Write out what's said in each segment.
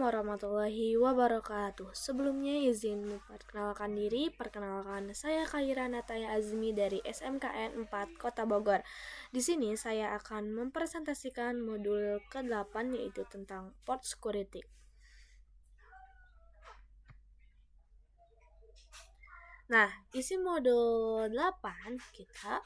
warahmatullahi wabarakatuh. Sebelumnya izin memperkenalkan diri. Perkenalkan, saya Khaira Nataya Azmi dari SMKN 4 Kota Bogor. Di sini saya akan mempresentasikan modul ke-8 yaitu tentang port security. Nah, isi modul 8 kita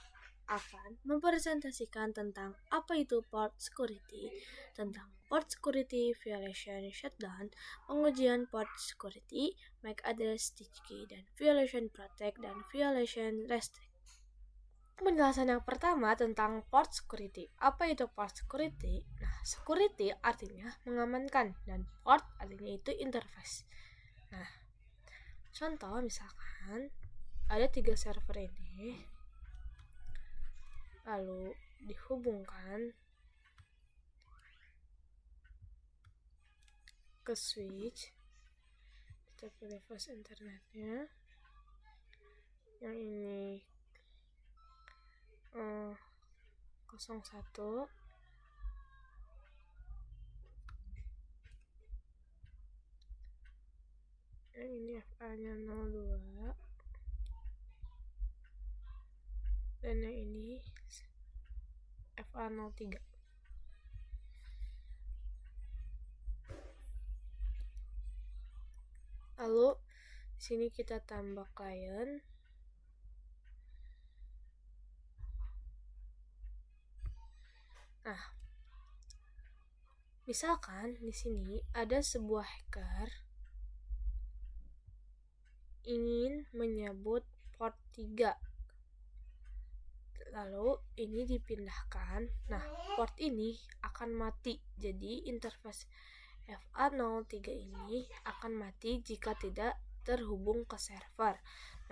akan mempresentasikan tentang apa itu port security, tentang port security violation shutdown, pengujian port security, MAC address stitch key, dan violation protect dan violation restrict. Penjelasan yang pertama tentang port security. Apa itu port security? Nah, security artinya mengamankan dan port artinya itu interface. Nah, contoh misalkan ada 3 server ini, lalu dihubungkan ke switch, kita pilih fast internetnya, yang ini 01, yang ini FA nya 02, dan yang ini FA 03. Lalu di sini kita tambah client. Nah, misalkan di sini ada sebuah hacker ingin menyebut port 3. Lalu ini dipindahkan. Nah, port ini akan mati. Jadi interface FA03 ini akan mati jika tidak terhubung ke server.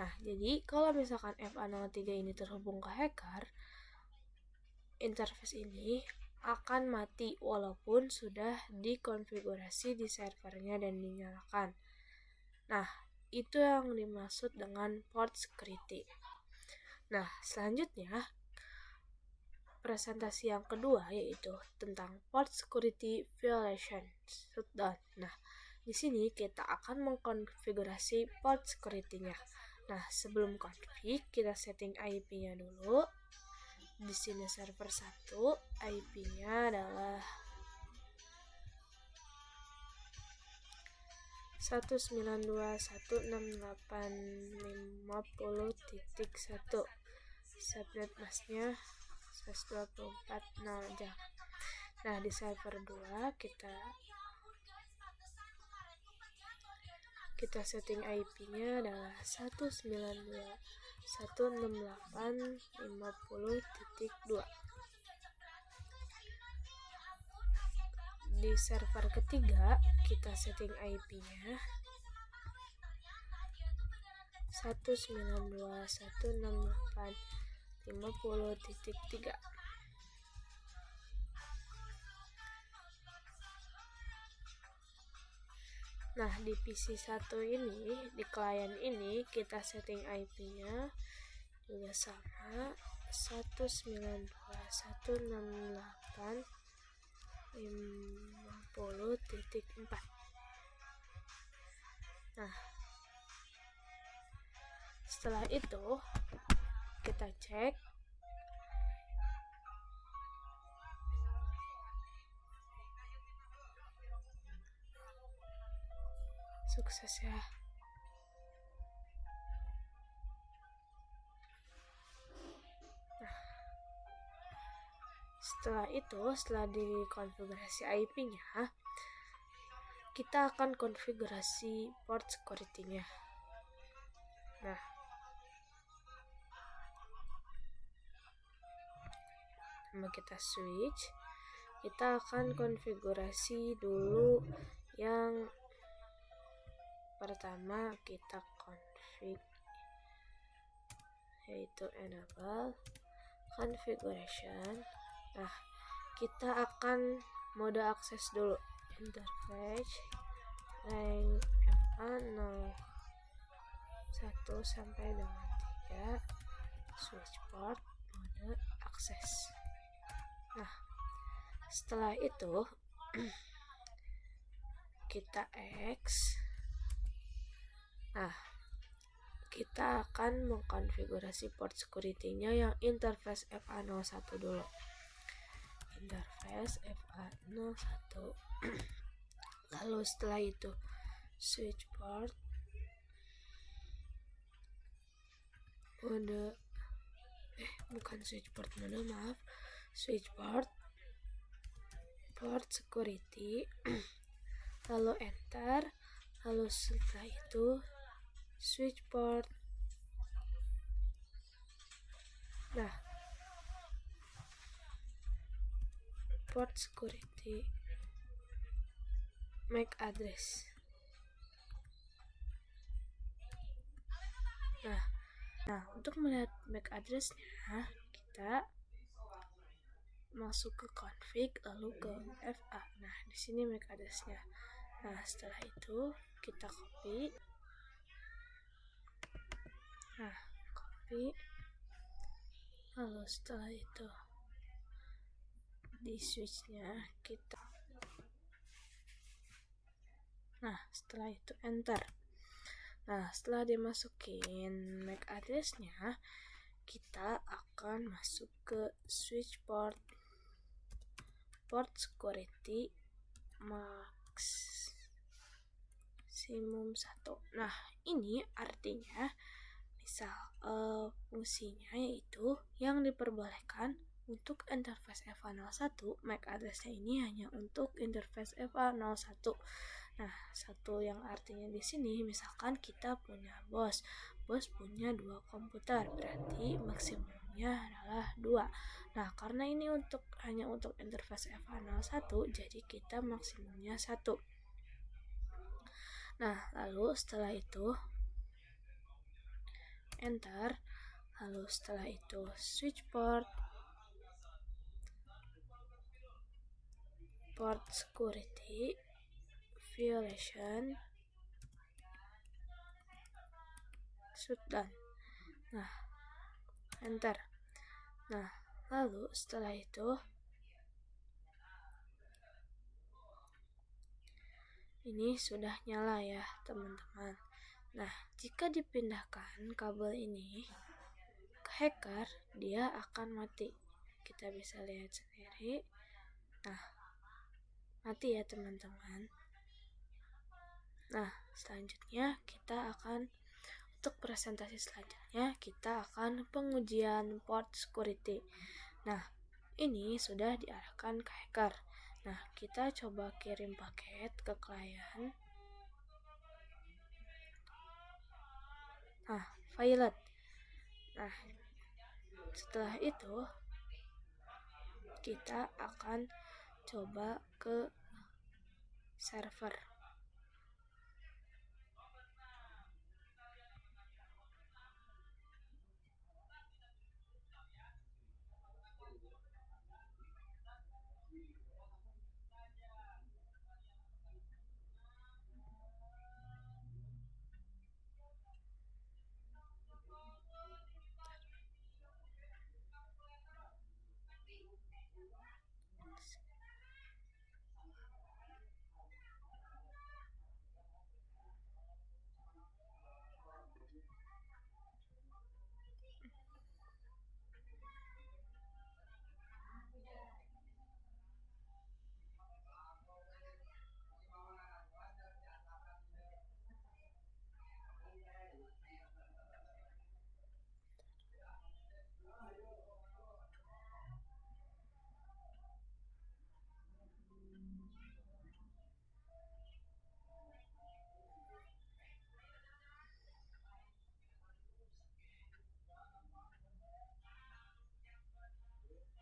Nah, jadi kalau misalkan FA03 ini terhubung ke hacker, interface ini akan mati walaupun sudah dikonfigurasi di servernya dan dinyalakan. Nah, itu yang dimaksud dengan port security. Nah, selanjutnya presentasi yang kedua yaitu tentang port security violation shutdown. Nah, di sini kita akan mengkonfigurasi port security-nya. Nah, sebelum config kita setting IP-nya dulu. Di sini server 1, IP-nya adalah 192.168.50.1. Subnet masknya 124.0 aja. Nah, di server 2 kita setting IP-nya adalah 192.168.50.2. Di server ketiga kita setting IP-nya 192.168.50.3. Nah, di PC 1 ini, di klien ini kita setting IP-nya juga sama 192.168.50.4. Nah, setelah itu kita cek sukses ya. Nah, setelah dikonfigurasi IP-nya, kita akan konfigurasi port security-nya. Nah, kita switch, kita akan konfigurasi dulu yang pertama, kita config yaitu enable configuration. Nah, kita akan mode akses dulu, interface rank FA01 sampai dengan 3, switch port mode akses. Nah, setelah itu kita X. Nah, kita akan mengkonfigurasi port security-nya yang interface FA01 dulu. Interface FA01. Lalu setelah itu switch port mode bukan switch port mode, maaf. Switch port security. Lalu enter. Lalu setelah itu switch port. Nah, port security MAC address. Nah, untuk melihat MAC address-nya, kita masuk ke config lalu ke FA. Nah, di sini MAC address-nya. Nah, setelah itu kita copy. Nah, copy. Lalu setelah itu di switch-nya kita. Nah, setelah itu enter. Nah, setelah dimasukin MAC address-nya, kita akan masuk ke switch port security maksimum 1. Nah, ini artinya misal fungsinya yaitu yang diperbolehkan untuk interface FA01, MAC address-nya ini hanya untuk interface FA01. Nah, satu yang artinya di sini misalkan kita punya bos punya 2 komputer, berarti maksimumnya adalah 2. Nah, karena ini hanya untuk interface FA01, jadi kita maksimumnya 1. Nah, lalu setelah itu enter. Lalu setelah itu switch port security violation shutdown. Nah, enter. Nah, lalu setelah itu ini sudah nyala ya, teman-teman. Nah, jika dipindahkan kabel ini ke hacker, dia akan mati. Kita bisa lihat sendiri. Nah, mati ya, teman-teman. Nah, selanjutnya untuk presentasi selanjutnya kita akan pengujian port security. Nah, ini sudah diarahkan ke hacker. Nah, kita coba kirim paket ke klien. Nah, violet. Nah, setelah itu kita akan coba ke server.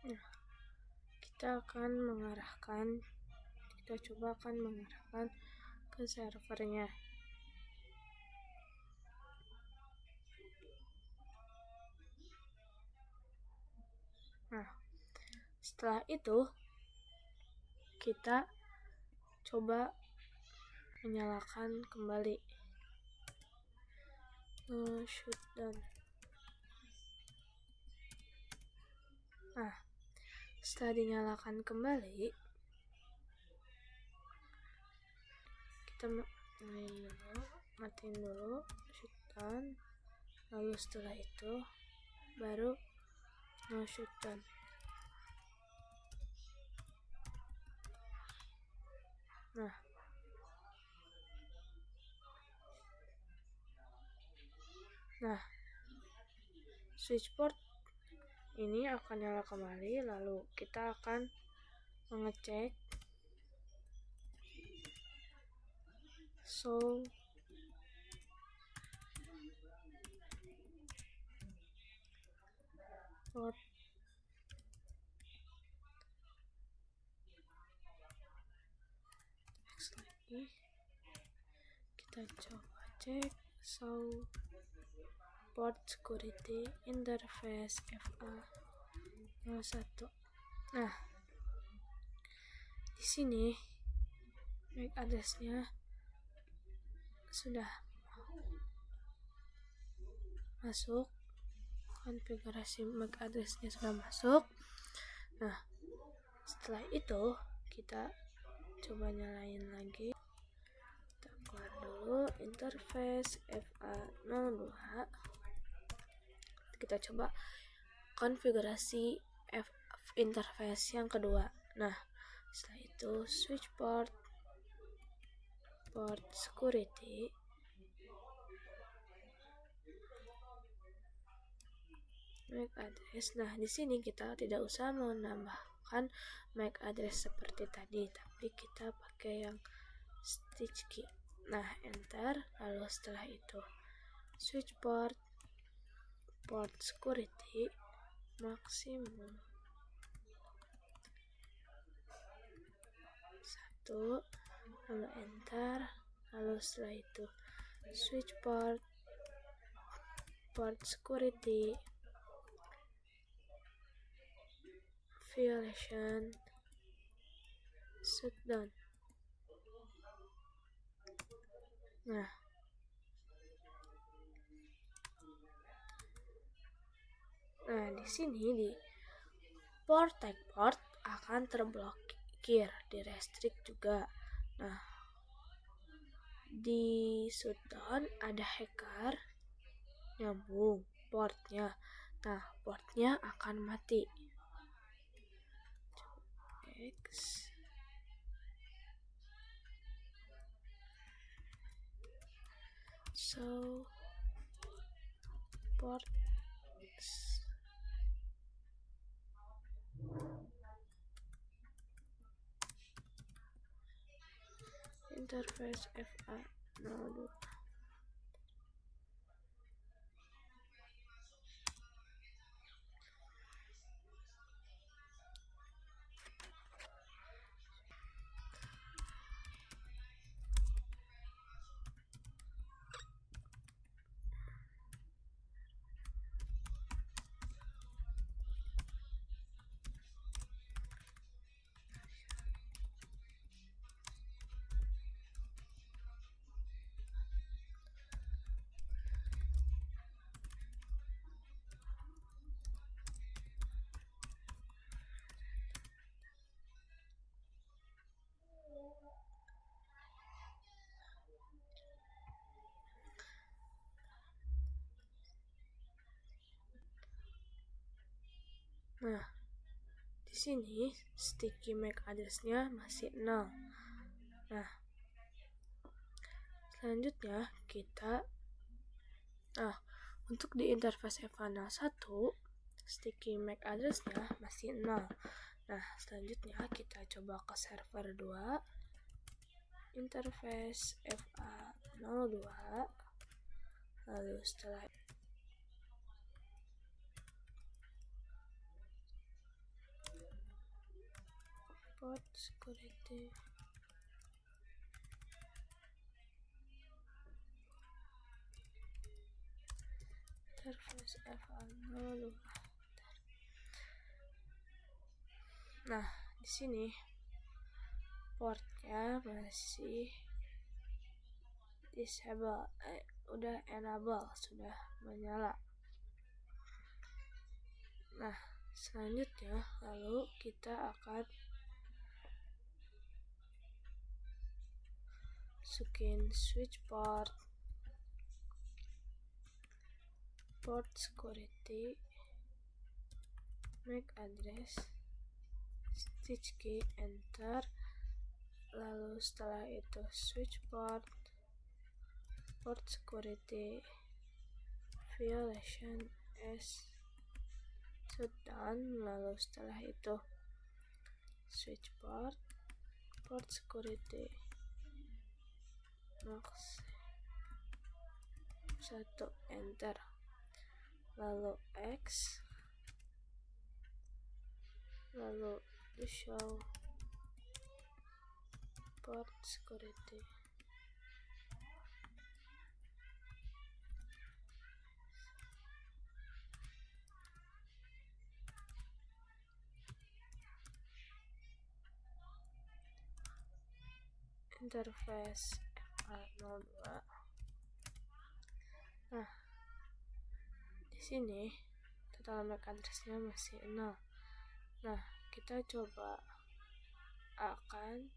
Nah, kita coba akan mengarahkan ke servernya. Nah, setelah itu kita coba menyalakan kembali shutdown. Nah, setelah dinyalakan kembali, kita matiin dulu shutdown, lalu setelah itu baru no shutdown. Nah, switch port ini akan nyala kembali, lalu kita akan mengecek show port. Next lagi kita coba cek show port security interface FA01. Nah, di sini MAC address-nya sudah masuk, konfigurasi MAC address-nya sudah masuk. Nah, setelah itu kita coba nyalain lagi. Kita keluar dulu interface FA02. Kita coba konfigurasi interface yang kedua. Nah, setelah itu switch port security, MAC address. Nah, di sini kita tidak usah menambahkan MAC address seperti tadi, tapi kita pakai yang stitch key. Nah, enter. Lalu setelah itu switch port security maksimum 1, lalu enter. Lalu setelah itu switch port security violation shutdown. Nah, di sini di tag port akan terblokir, di restrict juga. Nah, di shutdown ada hacker nyambung portnya. Nah, portnya akan mati. X. So port interface FA02. Nah, di sini sticky MAC address-nya masih 0. Nah, selanjutnya kita untuk di interface FA01 sticky MAC address-nya masih 0. Nah, selanjutnya kita coba ke server 2 interface FA02. Lalu setelah port security interface FA02. Nah, di sini portnya masih disable, udah enable, sudah menyala. Nah, selanjutnya lalu kita akan masukin switch port security, MAC address, stitch key, enter. Lalu setelah itu switch port security violation as shutdown. Lalu setelah itu switch port security max 1, enter. Lalu X, lalu show port security, interface FA02. Nah, di sini total MAC address-nya masih 0. Nah, kita coba akan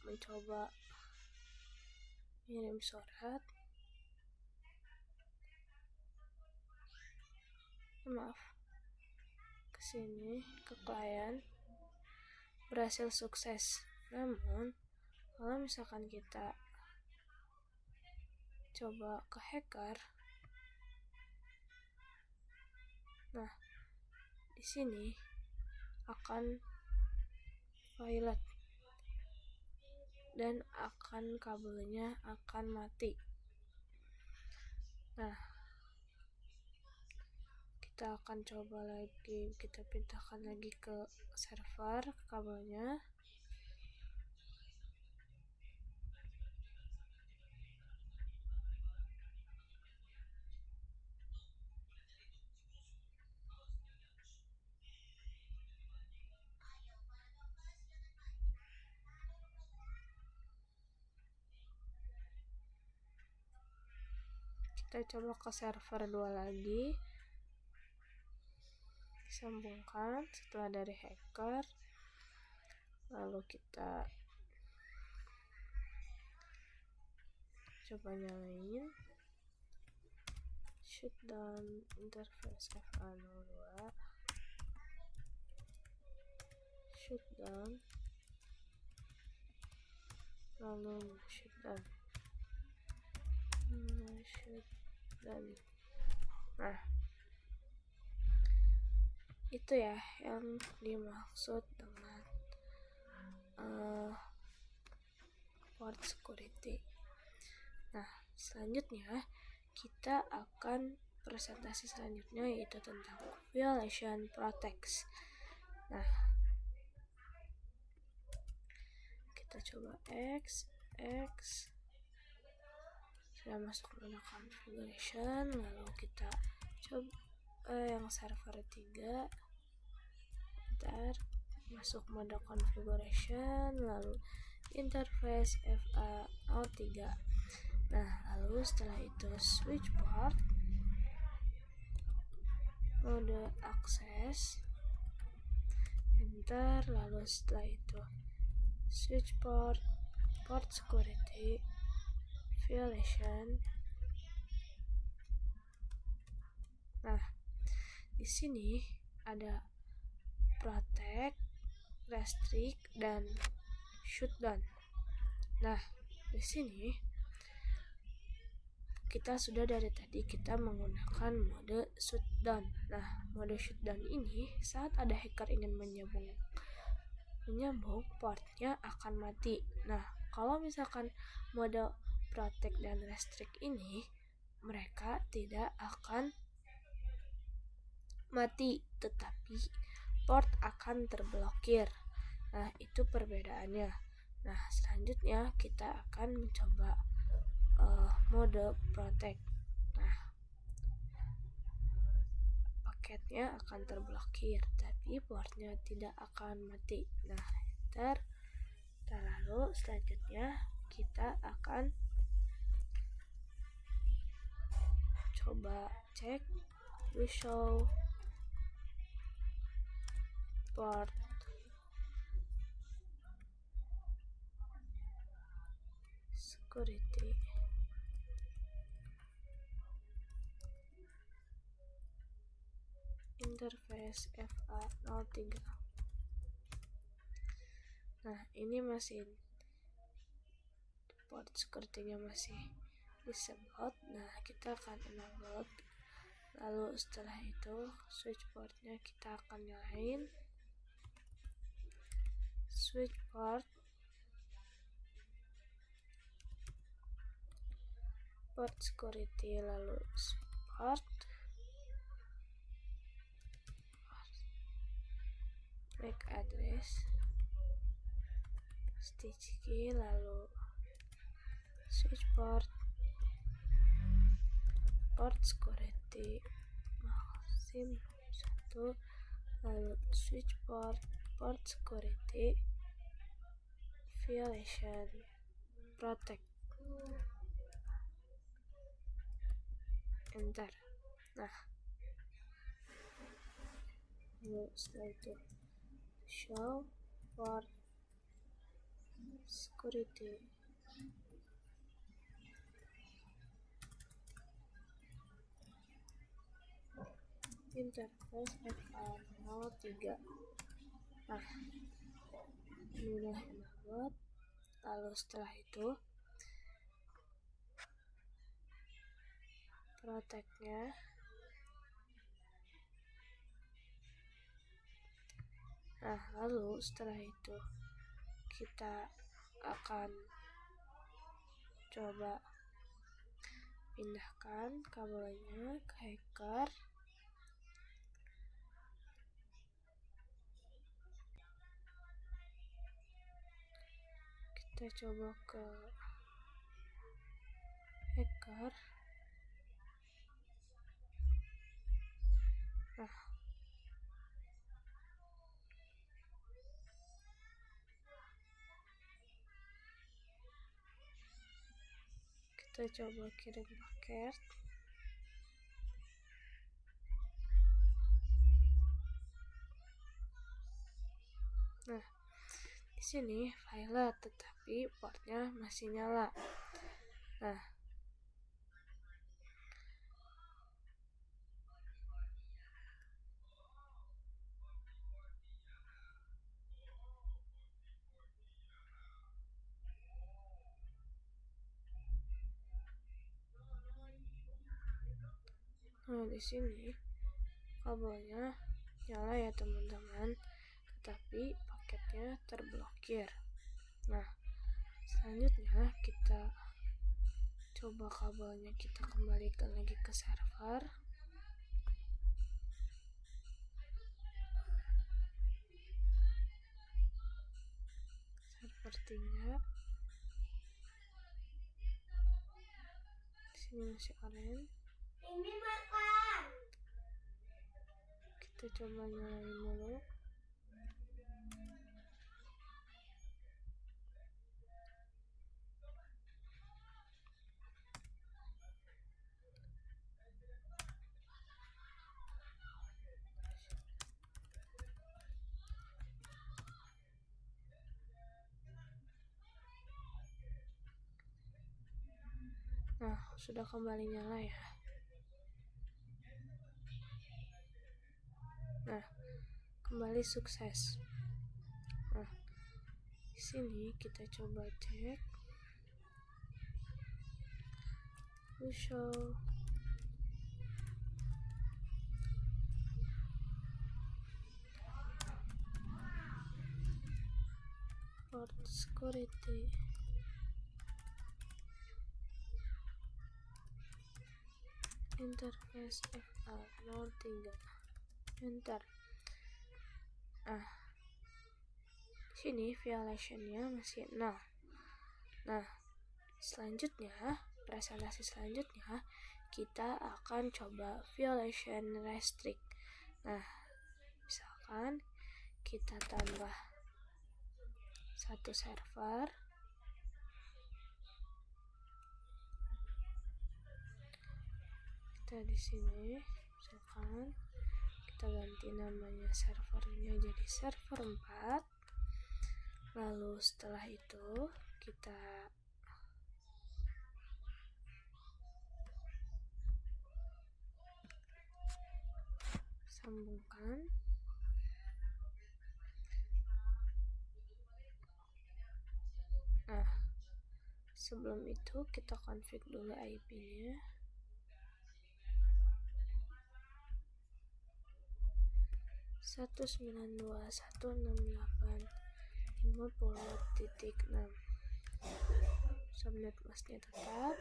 mencoba kirim surat, ke sini ke klien, berhasil sukses. Namun kalau misalkan kita coba ke hacker, nah di sini akan violet dan kabelnya akan mati. Nah, kita akan coba lagi, kita pindahkan lagi ke server kabelnya. Kita coba ke server 2 lagi, disambungkan setelah dari hacker. Lalu kita coba nyalain shutdown interface FA02, shutdown, lalu shutdown. Nah, itu ya yang dimaksud dengan port security. Nah, selanjutnya kita akan presentasi selanjutnya yaitu tentang violation protects. Nah, kita coba X sudah masuk menu configuration. Lalu kita coba yang server 3, ntar masuk mode configuration, lalu interface FA03. Nah, lalu setelah itu switch port, mode akses, enter. Lalu setelah itu switch port security violation. Nah, di sini ada protect, restrict, dan shutdown. Nah, di sini kita sudah dari tadi kita menggunakan mode shutdown. Nah, mode shutdown ini saat ada hacker ingin menyambung portnya akan mati. Nah, kalau misalkan mode protect dan restrict ini, mereka tidak akan mati, tetapi port akan terblokir. Nah, itu perbedaannya. Nah, selanjutnya kita akan mencoba mode protect. Nah, paketnya akan terblokir, tapi portnya tidak akan mati. Nah, enter. Lalu selanjutnya kita akan coba cek we show port security interface FA03. Nah, ini masih port security-nya masih disebut. Nah, kita akan enable. Lalu setelah itu switch portnya kita akan nyalain. Switch port security, lalu switch port MAC address stitch key, lalu switch port security SIM 1, lalu switch port security violation protect, enter. Nah, lalu setelah itu show port security interface FA03. Nah, ini udah enabled. Lalu setelah itu protectnya lalu setelah itu kita akan coba pindahkan kabelnya ke hacker. Kita coba ke hacker. Nah, kita coba kirim paket. Nah, di sini violet tetapi portnya masih nyala. Nah, di sini kabelnya nyala ya teman-teman, tetapi paketnya terblokir. Nah, selanjutnya kita coba kabelnya kita kembalikan lagi ke server. Sepertinya di sini masih orange. Kita coba nyalain dulu. Nah, sudah kembali nyala ya. Nah, kembali sukses. Nah, di sini kita coba cek. Show port security interface FA03, enter. Nah, di sini violationnya masih 0. Nah, selanjutnya presentasi selanjutnya kita akan coba violation restrict. Nah, misalkan kita tambah satu server, kita di sini misalkan kita ganti namanya servernya jadi server 4. Lalu setelah itu kita sambungkan. Nah, sebelum itu kita config dulu IP-nya. 192.168.50.6. Subnet masknya tetap.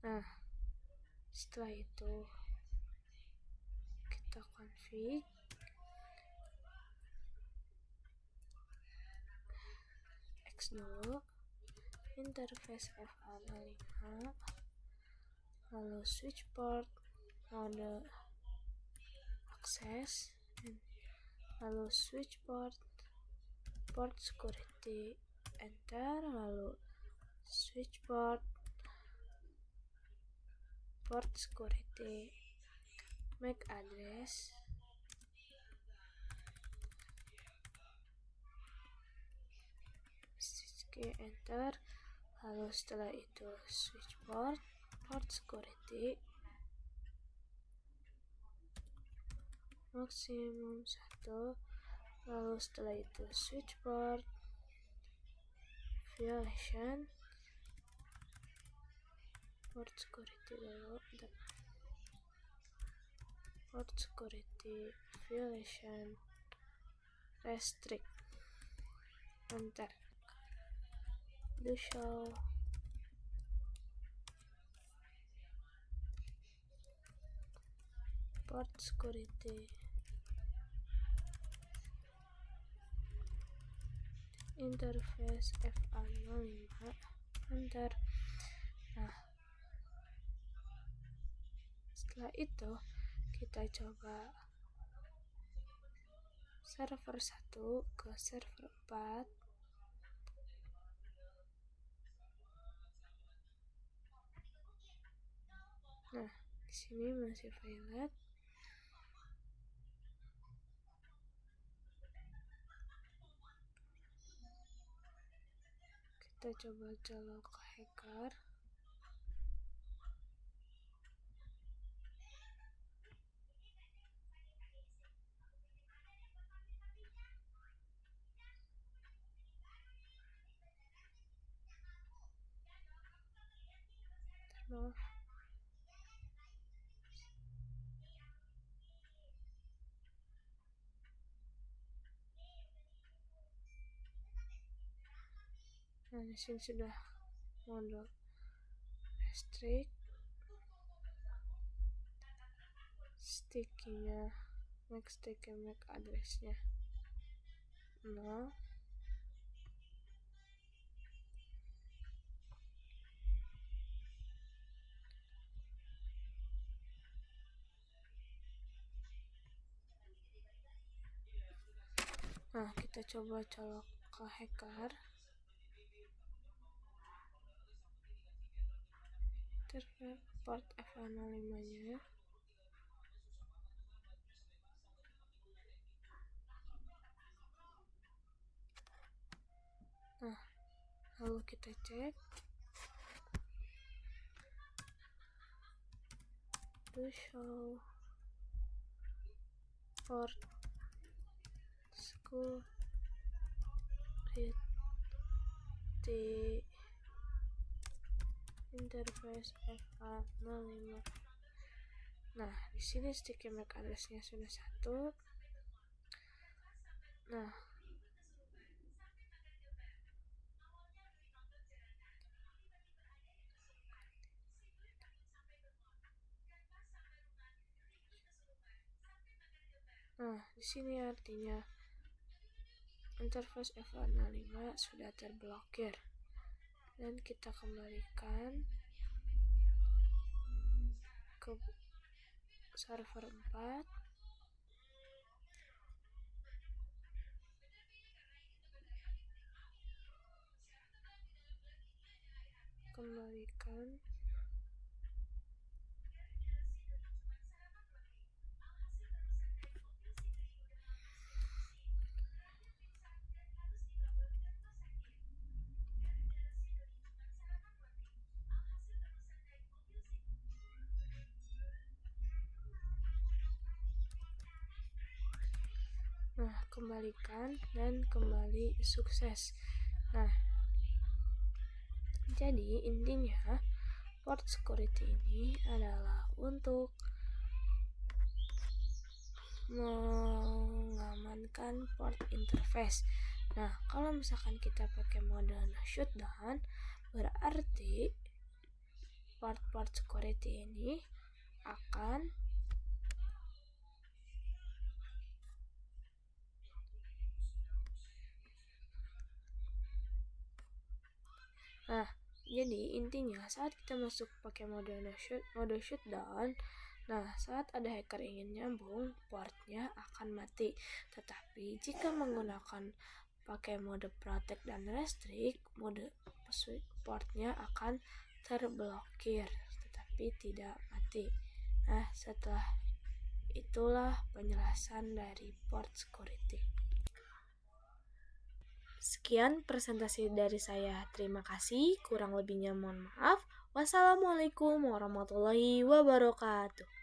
Nah, setelah itu kita config X dulu, interface FA05, lalu switch port, mode access, lalu switch port, port security, enter, lalu switch port, port security, MAC address, enter, lalu setelah itu switch port, port security, maksimum 1, lalu setelah itu switch port, violation, port security dulu, port security, violation, restrict, enter, do show, port security, interface FA05, enter. Nah, setelah itu kita coba server 1 ke server 4. Nah, di sini masih violet. Kita coba colok hacker. Nah, di sini sudah mode restrict, sticky-nya, MAC sticky, MAC address-nya 0. Nah, kita coba colok ke hacker. Interface port FA05-nya. Nah, lalu kita cek to show port security, interface FA05. Nah, di sini sticky MAC address-nya sudah 1. Nah, di sini artinya interface FA05 sudah terblokir. Dan kita kembalikan ke server 4. Kembalikan kembalikan dan kembali sukses. Nah, jadi intinya port security ini adalah untuk mengamankan port interface. Nah, kalau misalkan kita pakai mode shutdown, berarti port security ini akan jadi intinya saat kita masuk pakai mode shutdown, saat ada hacker ingin nyambung, portnya akan mati. Tetapi jika menggunakan pakai mode protect dan restrict, mode portnya akan terblokir tetapi tidak mati. Setelah itulah penjelasan dari port security. Sekian presentasi dari saya. Terima kasih. Kurang lebihnya mohon maaf. Wassalamualaikum warahmatullahi wabarakatuh.